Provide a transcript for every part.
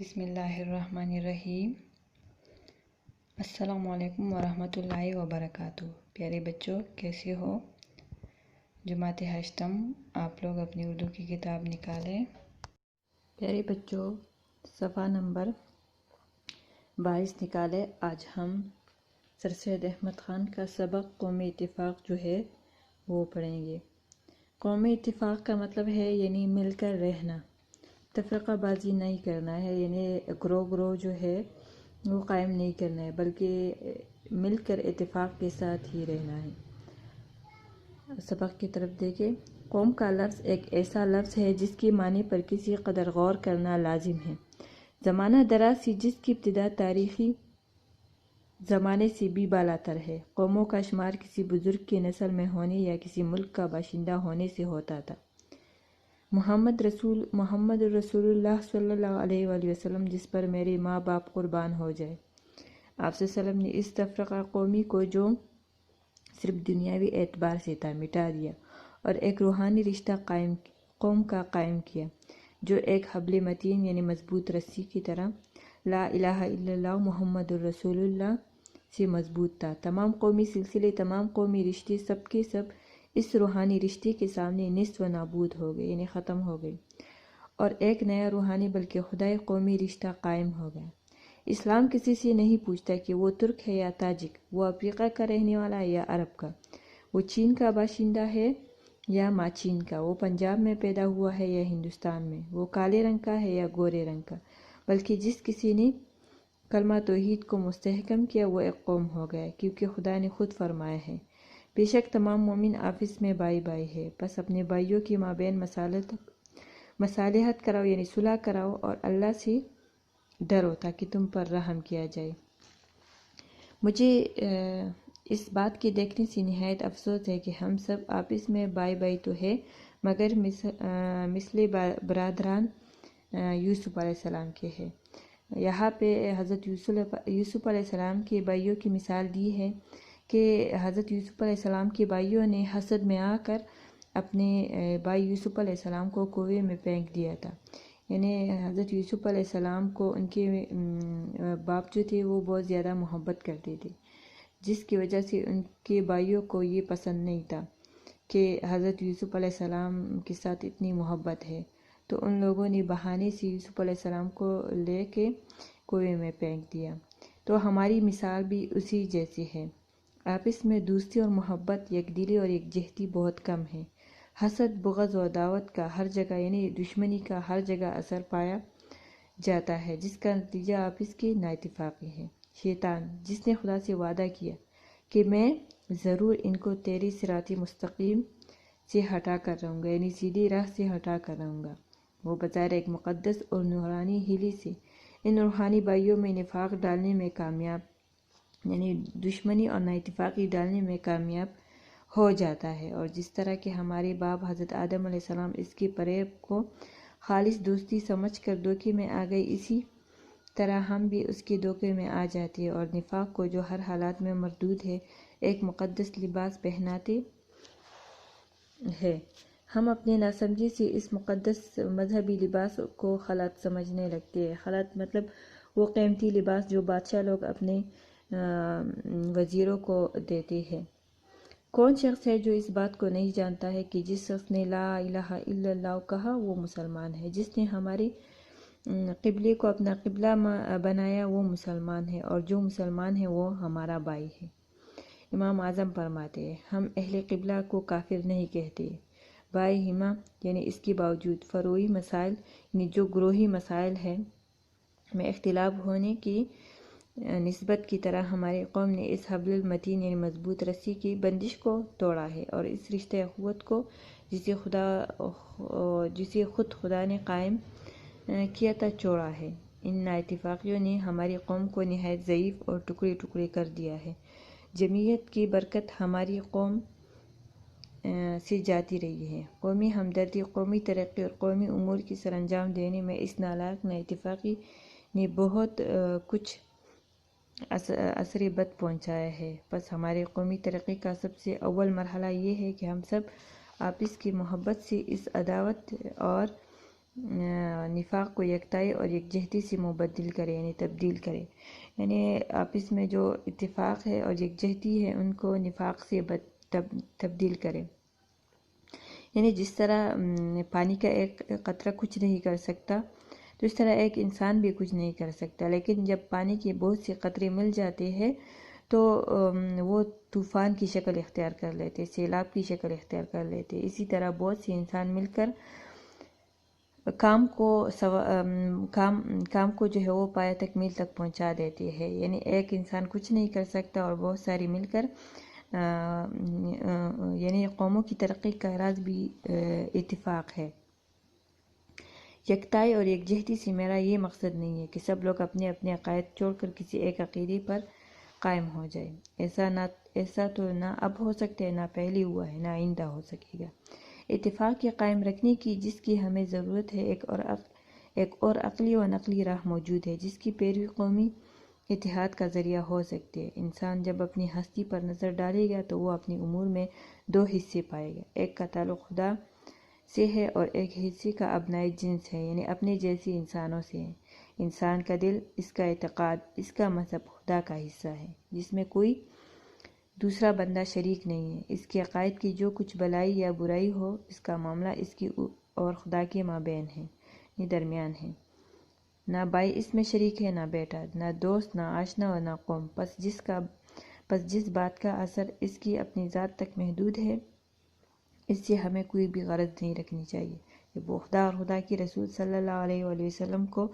بسم اللہ الرحمن الرحیم۔ السلام علیکم ورحمۃ اللہ وبرکاتہ۔ پیارے بچوں، کیسے ہو؟ جماعت ہشتم، آپ لوگ اپنی اردو کی کتاب نکالیں۔ پیارے بچوں، صفحہ نمبر 22 نکالے۔ آج ہم سر سید احمد خان کا سبق قومی اتفاق جو ہے وہ پڑھیں گے۔ قومی اتفاق کا مطلب ہے یعنی مل کر رہنا، تفرقہ بازی نہیں کرنا ہے، یعنی گروہ جو ہے وہ قائم نہیں کرنا ہے، بلکہ مل کر اتفاق کے ساتھ ہی رہنا ہے۔ سبق کی طرف دیکھیں۔ قوم کا لفظ ایک ایسا لفظ ہے جس کی معنی پر کسی قدر غور کرنا لازم ہے۔ زمانہ دراز سے جس کی ابتدا تاریخی زمانے سے بھی بالاتر ہے۔ قوموں کا شمار کسی بزرگ کی نسل میں ہونے یا کسی ملک کا باشندہ ہونے سے ہوتا تھا۔ محمد رسول اللہ صلی اللہ علیہ وآلہ وسلم، جس پر میرے ماں باپ قربان ہو جائے، آپ صلی اللہ علیہ وسلم نے اس تفرقہ قومی کو جو صرف دنیاوی اعتبار سے تھا مٹا دیا اور ایک روحانی رشتہ قوم کا قائم کیا، جو ایک حبل متین یعنی مضبوط رسی کی طرح لا الہ الا اللہ محمد الرسول اللہ سے مضبوط تھا۔ تمام قومی سلسلے، تمام قومی رشتے سب کے سب اس روحانی رشتے کے سامنے نصف و نابود ہو گئے، یعنی ختم ہو گئے، اور ایک نیا روحانی بلکہ خدائی قومی رشتہ قائم ہو گیا۔ اسلام کسی سے نہیں پوچھتا کہ وہ ترک ہے یا تاجک، وہ افریقہ کا رہنے والا ہے یا عرب کا، وہ چین کا باشندہ ہے یا ماچین کا، وہ پنجاب میں پیدا ہوا ہے یا ہندوستان میں، وہ کالے رنگ کا ہے یا گورے رنگ کا، بلکہ جس کسی نے کلمہ توحید کو مستحکم کیا وہ ایک قوم ہو گیا، کیونکہ خدا نے خود فرمایا ہے، بے شک تمام مومن آپس میں بائی بائی ہے، بس اپنے بھائیوں کے مابین مصالحت کراؤ، یعنی صلح کراؤ، اور اللہ سے ڈرو تاکہ تم پر رحم کیا جائے۔ مجھے اس بات کے دیکھنے سے نہایت افسوس ہے کہ ہم سب آپس میں بائی بائی تو ہے، مگر مثل برادران یوسف علیہ السلام کے ہے۔ یہاں پہ حضرت یوسف علیہ السلام کے بھائیوں کی مثال دی ہے کہ حضرت یوسف علیہ السلام کے بھائیوں نے حسد میں آ کر اپنے بھائی یوسف علیہ السلام کو کنویں میں پھینک دیا تھا، یعنی حضرت یوسف علیہ السلام کو ان کے باپ جو تھے وہ بہت زیادہ محبت کرتے تھے، جس کی وجہ سے ان کے بھائیوں کو یہ پسند نہیں تھا کہ حضرت یوسف علیہ السلام کے ساتھ اتنی محبت ہے، تو ان لوگوں نے بہانے سے یوسف علیہ السلام کو لے کے کنویں میں پھینک دیا۔ تو ہماری مثال بھی اسی جیسی ہے، آپس میں دوستی اور محبت، یکدلی اور یکجہتی بہت کم ہے۔ حسد، بغض اور دعوت کا ہر جگہ، یعنی دشمنی کا ہر جگہ اثر پایا جاتا ہے، جس کا نتیجہ آپس کی نااتفاقی ہے۔ شیطان، جس نے خدا سے وعدہ کیا کہ میں ضرور ان کو تیری صراط مستقیم سے ہٹا کر رہوں گا، یعنی سیدھی راہ سے ہٹا کر رہوں گا، وہ بظاہر ایک مقدس اور نورانی ہیلی سے ان روحانی بھائیوں میں نفاق ڈالنے میں کامیاب، یعنی دشمنی اور نااتفاقی ڈالنے میں کامیاب ہو جاتا ہے، اور جس طرح کہ ہمارے باپ حضرت آدم علیہ السلام اس کی فریب کو خالص دوستی سمجھ کر دھوکے میں آ گئے، اسی طرح ہم بھی اس کے دھوکے میں آ جاتے ہیں اور نفاق کو جو ہر حالات میں مردود ہے ایک مقدس لباس پہناتے ہیں۔ ہم اپنے ناسمجھی سے اس مقدس مذہبی لباس کو خلعت سمجھنے لگتے ہیں۔ خلعت مطلب وہ قیمتی لباس جو بادشاہ لوگ اپنے وزیروں کو دیتے ہیں۔ کون شخص ہے جو اس بات کو نہیں جانتا ہے کہ جس شخص نے لا الہ الا اللہ کہا وہ مسلمان ہے، جس نے ہمارے قبلے کو اپنا قبلہ بنایا وہ مسلمان ہے، اور جو مسلمان ہے وہ ہمارا بھائی ہے۔ امام اعظم فرماتے ہیں، ہم اہل قبلہ کو کافر نہیں کہتے، بھائی ہما، یعنی اس کے باوجود فروعی مسائل، یعنی جو گروہی مسائل ہیں میں اختلاف ہونے کی نسبت کی طرح ہماری قوم نے اس حبل المتین یعنی مضبوط رسی کی بندش کو توڑا ہے، اور اس رشتہ اخوت کو جسے خود خدا نے قائم کیا تھا چھوڑا ہے۔ ان نااتفاقیوں نے ہماری قوم کو نہایت ضعیف اور ٹکڑے ٹکڑے کر دیا ہے۔ جمعیت کی برکت ہماری قوم سے جاتی رہی ہے۔ قومی ہمدردی، قومی ترقی اور قومی امور کی سر انجام دینے میں اس نالائق نااتفاقی نے بہت کچھ اثر بد پہنچایا ہے۔ بس ہمارے قومی ترقی کا سب سے اول مرحلہ یہ ہے کہ ہم سب آپس کی محبت سے اس عداوت اور نفاق کو یکتائی اور یکجہتی سے مبدل کرے، یعنی تبدیل کرے، یعنی آپس میں جو اتفاق ہے اور یکجہتی ہے ان کو نفاق سے تبدیل کرے۔ یعنی جس طرح پانی کا ایک قطرہ کچھ نہیں کر سکتا، تو اس طرح ایک انسان بھی کچھ نہیں کر سکتا، لیکن جب پانی کے بہت سے قطرے مل جاتے ہیں تو وہ طوفان کی شکل اختیار کر لیتے، سیلاب کی شکل اختیار کر لیتے۔ اسی طرح بہت سے انسان مل کر کام کو جو ہے وہ پایہ تکمیل تک پہنچا دیتے ہیں۔ یعنی ایک انسان کچھ نہیں کر سکتا اور بہت ساری مل کر یعنی قوموں کی ترقی کا راز بھی اتفاق ہے۔ یکتائی اور یکجہتی سے میرا یہ مقصد نہیں ہے کہ سب لوگ اپنے اپنے عقائد چھوڑ کر کسی ایک عقیدے پر قائم ہو جائے۔ ایسا تو نہ اب ہو سکتا ہے، نہ پہلے ہوا ہے، نہ آئندہ ہو سکے گا۔ اتفاق کے قائم رکھنے کی جس کی ہمیں ضرورت ہے، ایک اور عقلی و نقلی راہ موجود ہے جس کی پیروی قومی اتحاد کا ذریعہ ہو سکتی ہے۔ انسان جب اپنی ہستی پر نظر ڈالے گا تو وہ اپنے امور میں دو حصے پائے گا، ایک کا تعلق خدا سے ہے اور ایک حصے کا ابنائے جنس ہے، یعنی اپنے جیسے انسانوں سے ہے۔ انسان کا دل، اس کا اعتقاد، اس کا مذہب خدا کا حصہ ہے جس میں کوئی دوسرا بندہ شریک نہیں ہے۔ اس کے عقائد کی جو کچھ بلائی یا برائی ہو، اس کا معاملہ اس کی اور خدا کے مابین ہے، یہ درمیان ہے۔ نہ بھائی اس میں شریک ہے، نہ بیٹا، نہ دوست، نہ آشنا اور نہ قوم۔ پس جس بات کا اثر اس کی اپنی ذات تک محدود ہے، اس سے ہمیں کوئی بھی غرض نہیں رکھنی چاہیے۔ جب وہ خدا اور خدا کی رسول صلی اللہ علیہ وآلہ وسلم کو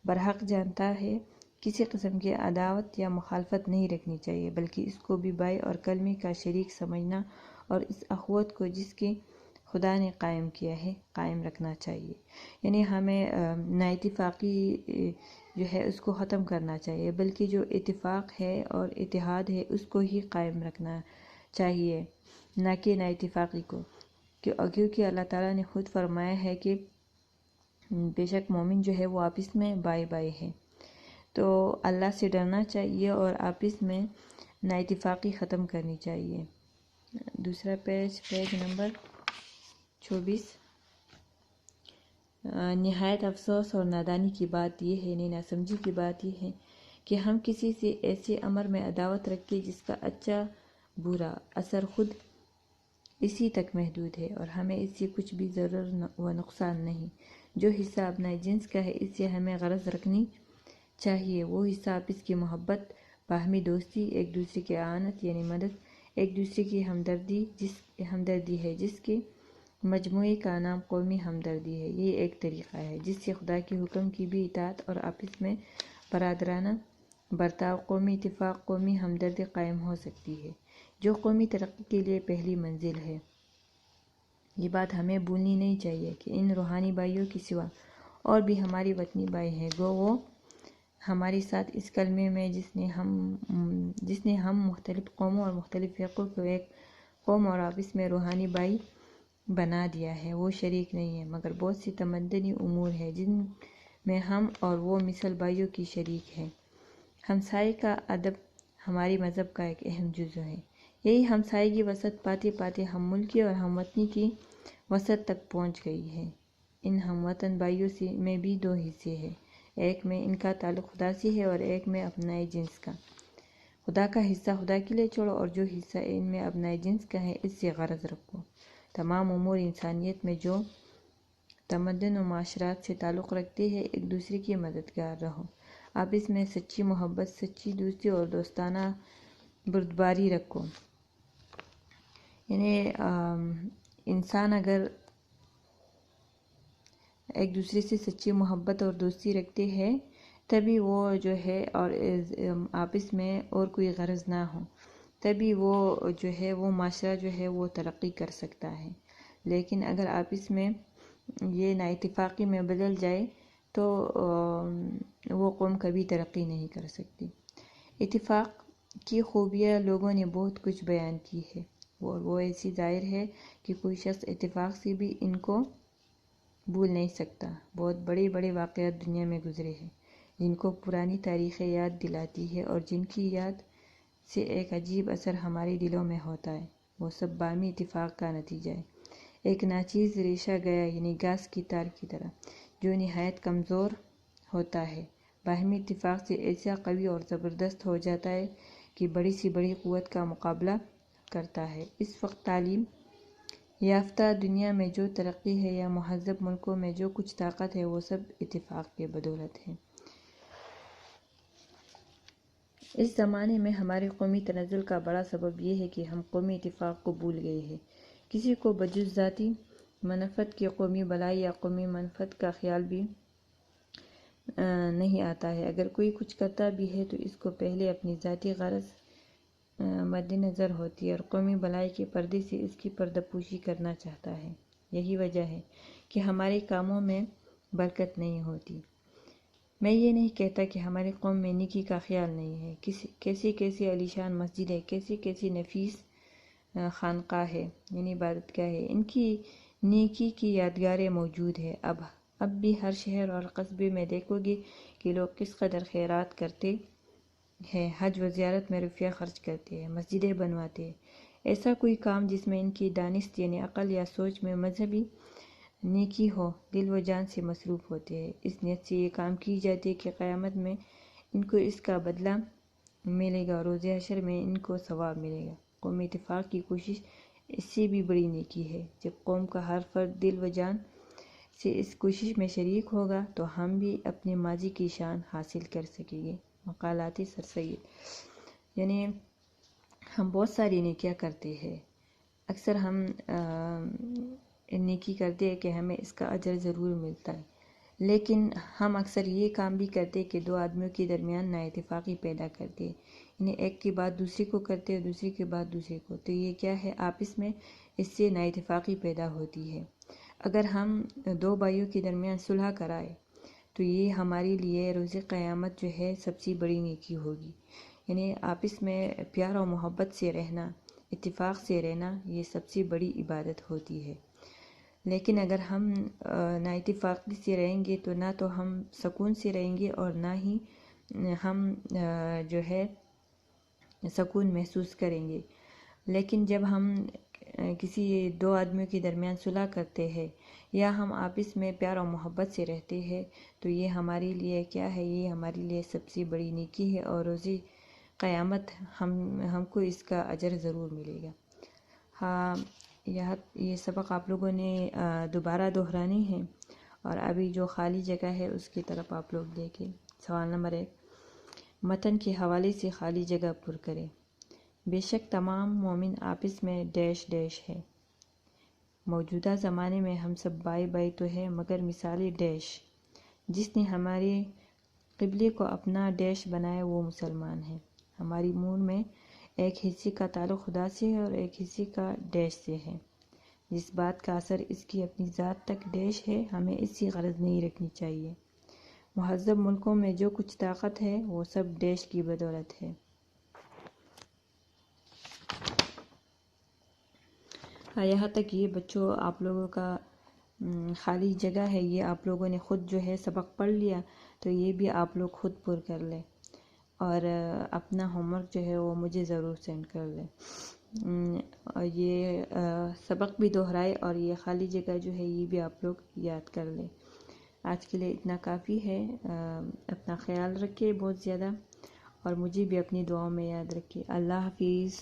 برحق جانتا ہے، کسی قسم کی عداوت یا مخالفت نہیں رکھنی چاہیے، بلکہ اس کو بھی بھائی اور کلمے کا شریک سمجھنا اور اس اخوت کو جس کی خدا نے قائم کیا ہے قائم رکھنا چاہیے۔ یعنی ہمیں نا اتفاقی جو ہے اس کو ختم کرنا چاہیے، بلکہ جو اتفاق ہے اور اتحاد ہے اس کو ہی قائم رکھنا چاہیے، نہ کہ نا اتفاقی کو، کیونکہ اللہ تعالیٰ نے خود فرمایا ہے کہ بے شک مومن جو ہے وہ آپس میں بھائی بھائی ہے۔ تو اللہ سے ڈرنا چاہیے اور آپس میں نا اتفاقی ختم کرنی چاہیے۔ دوسرا پیج نمبر 24۔ نہایت افسوس اور نادانی کی بات یہ ہے، نا سمجھی کی بات یہ ہے کہ ہم کسی سے ایسے امر میں عداوت رکھیں جس کا اچھا برا اثر خود اسی تک محدود ہے اور ہمیں اس سے کچھ بھی ضرر و نقصان نہیں۔ جو حصہ اپنا جنس کا ہے اس سے ہمیں غرض رکھنی چاہیے، وہ حصہ آپس کی محبت، باہمی دوستی، ایک دوسرے کی اعانت یعنی مدد، ایک دوسرے کی ہمدردی ہے جس کے مجموعے کا نام قومی ہمدردی ہے۔ یہ ایک طریقہ ہے جس سے خدا کے حکم کی بھی اطاعت اور آپس میں برادرانہ برتاؤ، قومی اتفاق، قومی ہمدردی قائم ہو سکتی ہے، جو قومی ترقی کے لیے پہلی منزل ہے۔ یہ بات ہمیں بھولنی نہیں چاہیے کہ ان روحانی بھائیوں کے سوا اور بھی ہمارے وطنی بھائی ہیں، گو وہ ہمارے ساتھ اس کلمے میں جس نے ہم مختلف قوموں اور مختلف فرقوں کو ایک قوم اور آپس میں روحانی بھائی بنا دیا ہے، وہ شریک نہیں ہے، مگر بہت سی تمدنی امور ہیں جن میں ہم اور وہ مثل بھائیوں کی شریک ہیں۔ ہمسائے کا ادب ہمارے مذہب کا ایک اہم جزو ہے۔ یہی ہمسائیگی وسعت پاتے پاتے ہم ملکی اور ہم وطنی کی وسعت تک پہنچ گئی ہے۔ ان ہم وطن بھائیوں میں بھی دو حصے ہیں، ایک میں ان کا تعلق خدا سے ہے اور ایک میں اپنائے جنس کا۔ خدا کا حصہ خدا کے لیے چھوڑو اور جو حصہ ان میں اپنائے جنس کا ہے اس سے غرض رکھو۔ تمام امور انسانیت میں جو تمدن و معاشرات سے تعلق رکھتے ہیں، ایک دوسرے کی مددگار رہو، آپس میں سچی محبت، سچی دوستی اور دوستانہ بردباری رکھو۔ یعنی انسان اگر ایک دوسرے سے سچی محبت اور دوستی رکھتے ہیں تبھی وہ جو ہے اور آپس میں اور کوئی غرض نہ ہو، تبھی وہ جو ہے وہ معاشرہ جو ہے وہ ترقی کر سکتا ہے۔ لیکن اگر آپس میں یہ نا اتفاقی میں بدل جائے تو وہ قوم کبھی ترقی نہیں کر سکتی۔ اتفاق کی خوبیاں لوگوں نے بہت کچھ بیان کی ہے اور وہ ایسی ظاہر ہے کہ کوئی شخص اتفاق سے بھی ان کو بھول نہیں سکتا۔ بہت بڑے بڑے واقعات دنیا میں گزرے ہیں جن کو پرانی تاریخیں یاد دلاتی ہے اور جن کی یاد سے ایک عجیب اثر ہمارے دلوں میں ہوتا ہے، وہ سب باہمی اتفاق کا نتیجہ ہے۔ ایک ناچیز ریشہ گیا یعنی گھاس کی تار کی طرح جو نہایت کمزور ہوتا ہے، باہمی اتفاق سے ایسا قوی اور زبردست ہو جاتا ہے کہ بڑی سی بڑی قوت کا مقابلہ کرتا ہے۔ اس وقت تعلیم یافتہ دنیا میں جو ترقی ہے یا مہذب ملکوں میں جو کچھ طاقت ہے وہ سب اتفاق کے بدولت ہے۔ اس زمانے میں ہمارے قومی تنزل کا بڑا سبب یہ ہے کہ ہم قومی اتفاق کو بھول گئے ہیں۔ کسی کو بجز ذاتی منفعت کی قومی بھلائی یا قومی منفعت کا خیال بھی نہیں آتا ہے۔ اگر کوئی کچھ کرتا بھی ہے تو اس کو پہلے اپنی ذاتی غرض مد نظر ہوتی ہے اور قومی بھلائی کے پردے سے اس کی پردہ پوشی کرنا چاہتا ہے۔ یہی وجہ ہے کہ ہمارے کاموں میں برکت نہیں ہوتی۔ میں یہ نہیں کہتا کہ ہماری قوم میں نیکی کا خیال نہیں ہے۔ کیسی کیسی عالیشان مسجد ہے، کیسی کیسی نفیس خانقاہ ہے یعنی عبادت گاہ ہے، ان کی نیکی کی یادگاریں موجود ہے۔ اب بھی ہر شہر اور قصبے میں دیکھو گے کہ لوگ کس قدر خیرات کرتے ہیں، حج و زیارت میں روپیہ خرچ کرتے ہیں، مسجدیں بنواتے ہیں۔ ایسا کوئی کام جس میں ان کی دانست یعنی عقل یا سوچ میں مذہبی نیکی ہو، دل و جان سے مصروف ہوتے ہیں۔ اس نیت سے یہ کام کی جاتی ہے کہ قیامت میں ان کو اس کا بدلہ ملے گا اور روز حشر میں ان کو ثواب ملے گا۔ قومی اتفاق کی کوشش اس سے بھی بڑی نیکی ہے۔ جب قوم کا ہر فرد دل و جان سے اس کوشش میں شریک ہوگا تو ہم بھی اپنے ماضی کی شان حاصل کر سکیں گے۔ مقالات سر سید یعنی ہم بہت ساری نیکیاں کرتے ہیں، اکثر ہم نیکی کرتے ہیں کہ ہمیں اس کا اجر ضرور ملتا ہے، لیکن ہم اکثر یہ کام بھی کرتے ہیں کہ دو آدمیوں کے درمیان نا اتفاقی پیدا کرتے ہیں، یعنی ایک کی بات دوسرے کو کرتے ہیں، دوسرے کی بات دوسرے کو، تو یہ کیا ہے، آپس میں اس سے نا اتفاقی پیدا ہوتی ہے۔ اگر ہم دو بھائیوں کے درمیان صلح کرائے تو یہ ہمارے لیے روز قیامت جو ہے سب سے بڑی نیکی ہوگی، یعنی آپس میں پیار و محبت سے رہنا، اتفاق سے رہنا، یہ سب سے بڑی عبادت ہوتی ہے۔ لیکن اگر ہم نا اتفاقی سے رہیں گے تو نہ تو ہم سکون سے رہیں گے اور نہ ہی ہم جو ہے سکون محسوس کریں گے۔ لیکن جب ہم کسی دو آدمیوں کے درمیان صلح کرتے ہیں یا ہم آپس میں پیار و محبت سے رہتے ہیں تو یہ ہمارے لیے کیا ہے، یہ ہمارے لیے سب سے بڑی نیکی ہے اور روز قیامت ہم کو اس کا اجر ضرور ملے گا۔ ہاں، یہ سبق آپ لوگوں نے دوبارہ دہرانی ہے اور ابھی جو خالی جگہ ہے اس کی طرف آپ لوگ دیکھیں۔ سوال نمبر 1، متن کے حوالے سے خالی جگہ پر کریں۔ بے شک تمام مومن آپس میں ڈیش ڈیش ہے۔ موجودہ زمانے میں ہم سب بھائی بھائی تو ہیں مگر مثالی ڈیش۔ جس نے ہمارے قبلے کو اپنا ڈیش بنایا وہ مسلمان ہے۔ ہماری منہ میں ایک حصے کا تعلق خدا سے ہے اور ایک حصے کا ڈیش سے ہے۔ جس بات کا اثر اس کی اپنی ذات تک ڈیش ہے، ہمیں اس کی غرض نہیں رکھنی چاہیے۔ مہذب ملکوں میں جو کچھ طاقت ہے وہ سب ڈیش کی بدولت ہے۔ یہاں تک یہ بچوں آپ لوگوں کا خالی جگہ ہے، یہ آپ لوگوں نے خود جو ہے سبق پڑھ لیا تو یہ بھی آپ لوگ خود پر کر لیں اور اپنا ہوم ورک جو ہے وہ مجھے ضرور سینڈ کر لیں۔ اور یہ سبق بھی دہرائے اور یہ خالی جگہ جو ہے یہ بھی آپ لوگ یاد کر لیں۔ آج کے لیے اتنا کافی ہے۔ اپنا خیال رکھیں بہت زیادہ اور مجھے بھی اپنی دعاؤں میں یاد رکھیں۔ اللہ حافظ۔